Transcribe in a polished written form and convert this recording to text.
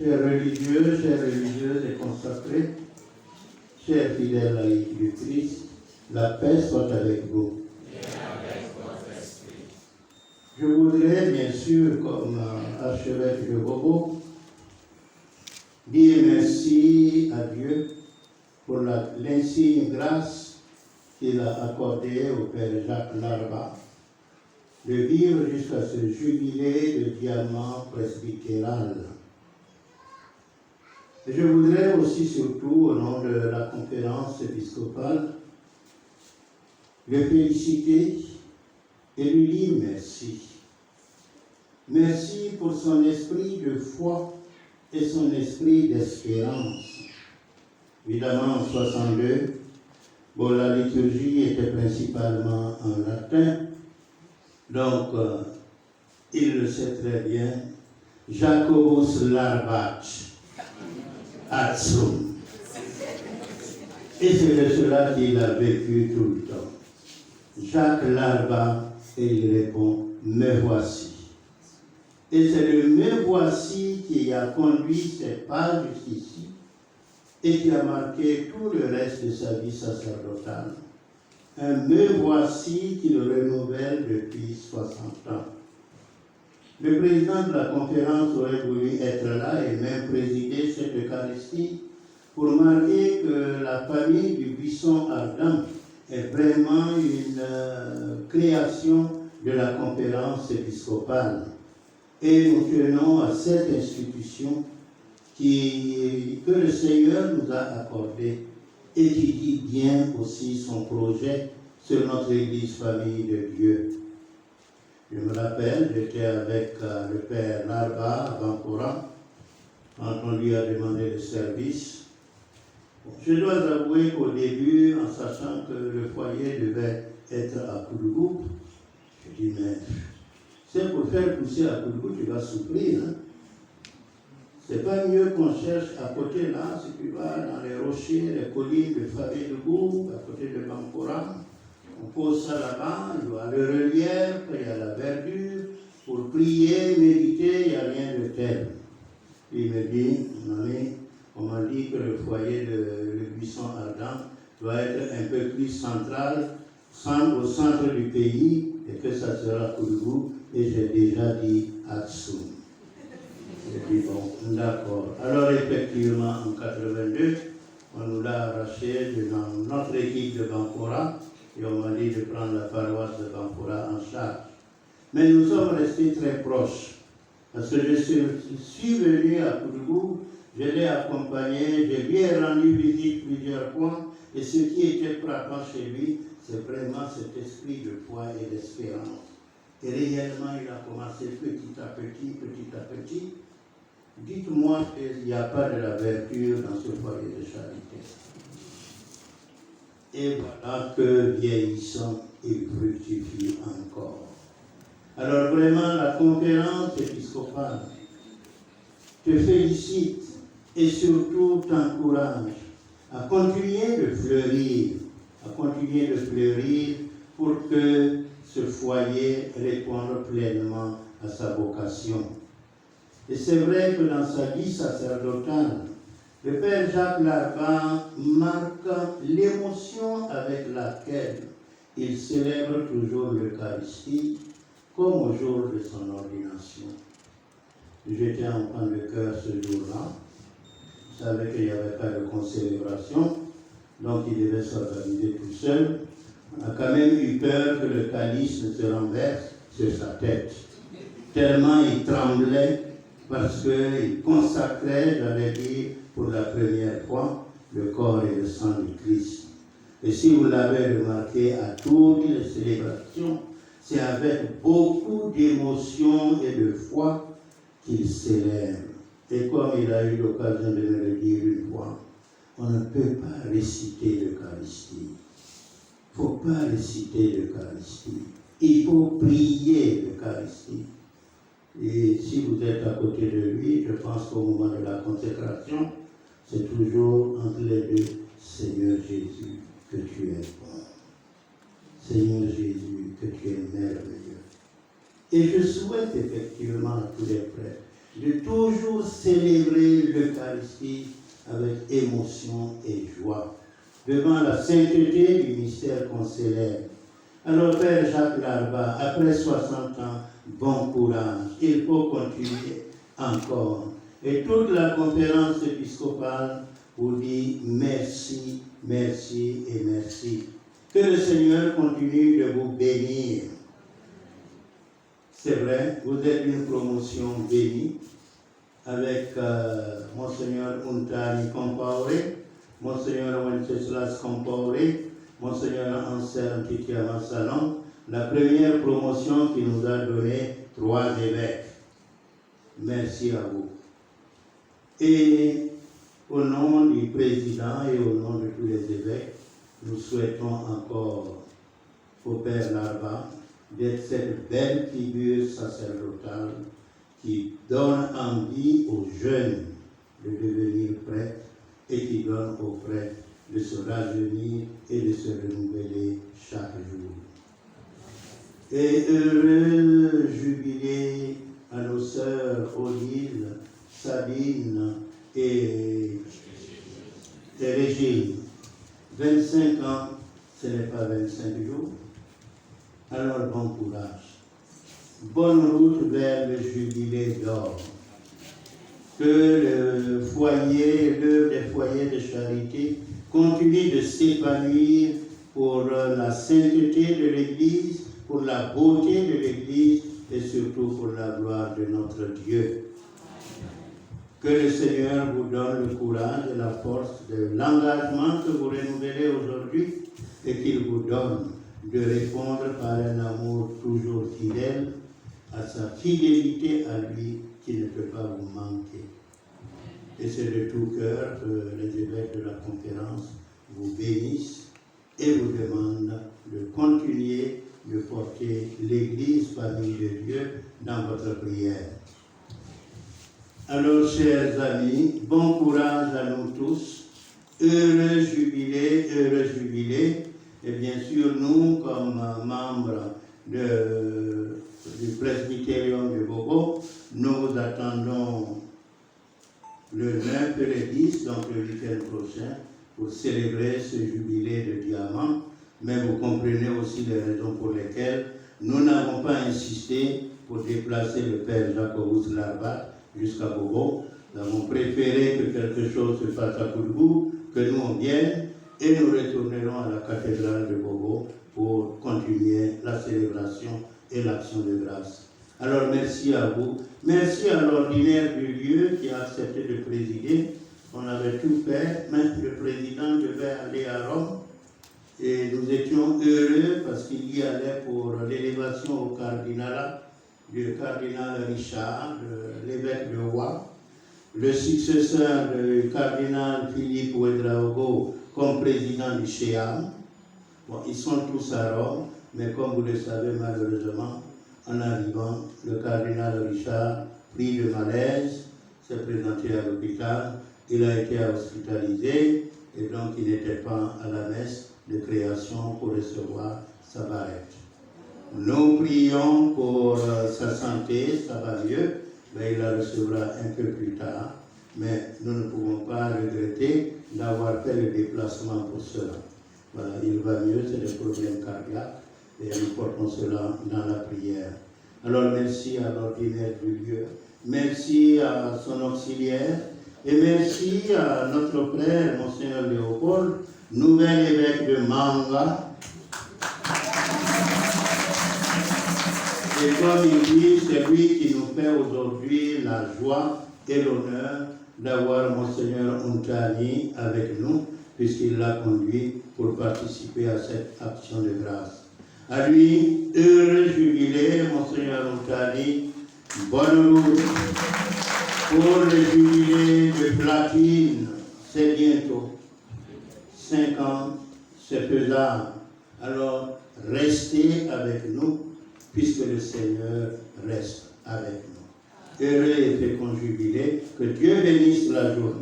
Chers religieux, chères religieuses et consacrés, chers fidèles laïcs du Christ, la paix soit avec vous. Et avec votre esprit. Je voudrais bien sûr, comme archevêque de Bobo, dire merci à Dieu pour l'insigne grâce qu'il a accordée au Père Jacques Larba de vivre jusqu'à ce jubilé de diamant presbytéral. Et je voudrais aussi, surtout, au nom de la conférence épiscopale, le féliciter et lui dire merci. Merci pour son esprit de foi et son esprit d'espérance. Évidemment, en 62, la liturgie était principalement en latin, donc il le sait très bien, Jacobus Larbat Atsum. Et c'est de cela qu'il a vécu tout le temps. Jacques Larba, et il répond, me voici. Et c'est le me voici qui a conduit ses pas jusqu'ici et qui a marqué tout le reste de sa vie sacerdotale. Un me voici qui le renouvelle depuis 60 ans. Le président de la conférence aurait voulu être là et même présider cette Eucharistie pour marquer que la famille du buisson ardent est vraiment une création de la conférence épiscopale. Et nous tenons à cette institution que le Seigneur nous a accordée et qui dit bien aussi son projet sur notre Église famille de Dieu. Je me rappelle, j'étais avec le Père Larba à Bankora quand on lui a demandé le service. Je dois avouer qu'au début, en sachant que le foyer devait être à Koulougou, je dis mais c'est pour faire pousser à Koulougou, tu vas souffrir. Hein? C'est pas mieux qu'on cherche à côté là, si tu vas dans les rochers, les collines de Fabé-de-Gou, à côté de Bankora, on pose ça là-bas, il y a le relief, il y a la verdure, pour prier, méditer, il n'y a rien de tel. Il me dit, on m'a dit que le foyer de buisson ardent doit être un peu plus central, au centre du pays, et que ça sera Koulougou, et j'ai déjà dit Atsum. J'ai dit bon, d'accord. Alors effectivement, en 82, on nous l'a arraché dans notre équipe de Bankora, et on m'a dit de prendre la paroisse de Bankora en charge. Mais nous sommes restés très proches, parce que je suis venu à Koulougou, je l'ai accompagné, je lui ai rendu visite plusieurs fois, et ce qui était frappant chez lui, c'est vraiment cet esprit de foi et d'espérance. Et réellement, il a commencé petit à petit, petit à petit. Dites-moi qu'il n'y a pas de la vertu dans ce foyer de charité. Et voilà que vieillissant, il fructifie encore. Alors vraiment, la conférence épiscopale te félicite et surtout t'encourage à continuer de fleurir, pour que ce foyer réponde pleinement à sa vocation. Et c'est vrai que dans sa vie sacerdotale, le Père Jacques Larba marque l'émotion avec laquelle il célèbre toujours l'Eucharistie, comme au jour de son ordination. J'étais enfant de cœur ce jour-là. Je savais qu'il n'y avait pas de concélébration, donc il devait s'organiser tout seul. On a quand même eu peur que le calice ne se renverse sur sa tête. Tellement il tremblait parce qu'il consacrait, j'allais dire, pour la première fois, le corps et le sang du Christ. Et si vous l'avez remarqué à toutes les célébrations, c'est avec beaucoup d'émotion et de foi qu'il célèbre. Et comme il a eu l'occasion de me le dire une fois, on ne peut pas réciter l'Eucharistie. Il ne faut pas réciter l'Eucharistie. Il faut prier l'Eucharistie. Et si vous êtes à côté de lui, je pense qu'au moment de la consécration, c'est toujours entre les deux, Seigneur Jésus, que tu es bon. Seigneur Jésus, que tu es merveilleux. Et je souhaite effectivement à tous les prêtres de toujours célébrer l'Eucharistie avec émotion et joie, devant la sainteté du mystère qu'on célèbre. Alors, Père Jacques Larba, après 60 ans, bon courage, il faut continuer encore. Et toute la conférence épiscopale vous dit merci, merci et merci. Que le Seigneur continue de vous bénir. C'est vrai, vous êtes une promotion bénie avec Monseigneur Untani Compaoré, Monseigneur Wenceslas Compaoré, Monseigneur Anselme Titiama Salon, la première promotion qui nous a donné 3 évêques. Merci à vous. Et au nom du président et au nom de tous les évêques, nous souhaitons encore au Père Larba d'être cette belle figure sacerdotale qui donne envie aux jeunes de devenir prêtres et qui donne aux prêtres de se rajeunir et de se renouveler chaque jour. Et heureux jubilé à nos sœurs Odile, Sabine et Régine. 25 ans, ce n'est pas 25 jours. Alors bon courage. Bonne route vers le jubilé d'or. Que le foyer, l'œuvre des foyers de charité continue de s'épanouir pour la sainteté de l'Église, pour la beauté de l'Église et surtout pour la gloire de notre Dieu. Que le Seigneur vous donne le courage et la force de l'engagement que vous renouvelez aujourd'hui et qu'il vous donne de répondre par un amour toujours fidèle à sa fidélité à lui qui ne peut pas vous manquer. Et c'est de tout cœur que les évêques de la conférence vous bénissent et vous demandent de continuer de porter l'Église famille de Dieu dans votre prière. Alors, chers amis, bon courage à nous tous. Heureux jubilé, heureux jubilé. Et bien sûr, nous, comme membres du presbytérium de Bobo, nous attendons le 9 et le 10, donc le week-end prochain, pour célébrer ce jubilé de diamant. Mais vous comprenez aussi les raisons pour lesquelles nous n'avons pas insisté pour déplacer le Père Jacobus Larba jusqu'à Bobo. Nous avons préféré que quelque chose se fasse à Kourgou, que nous on vienne, et nous retournerons à la cathédrale de Bobo pour continuer la célébration et l'action de grâce. Alors merci à vous. Merci à l'ordinaire du lieu qui a accepté de présider. On avait tout fait, même le président devait aller à Rome. Et nous étions heureux parce qu'il y allait pour l'élévation au cardinalat du cardinal Richard, l'évêque de Rouen, le successeur du cardinal Philippe Ouedraogo comme président du CHEAM. Bon, ils sont tous à Rome, mais comme vous le savez malheureusement, en arrivant, le cardinal Richard, pris de malaise, s'est présenté à l'hôpital, il a été hospitalisé et donc il n'était pas à la messe de création pour recevoir sa barrette. Nous prions pour sa santé, ça va mieux, mais il la recevra un peu plus tard. Mais nous ne pouvons pas regretter d'avoir fait le déplacement pour cela. Voilà, il va mieux, c'est des problèmes cardiaques, et nous portons cela dans la prière. Alors merci à l'ordinaire du lieu, merci à son auxiliaire, et merci à notre frère, Monseigneur Léopold, nouvel évêque de Manga. Et comme il dit, c'est lui qui nous fait aujourd'hui la joie et l'honneur d'avoir Monseigneur Untani avec nous, puisqu'il l'a conduit pour participer à cette action de grâce. À lui, heureux jubilé, Monseigneur Untani, bonne route pour le jubilé de platine, c'est bientôt. 5 ans, c'est faisable. Alors, restez avec nous, puisque le Seigneur reste avec nous. Heureux et fécond jubilé, que Dieu bénisse la journée.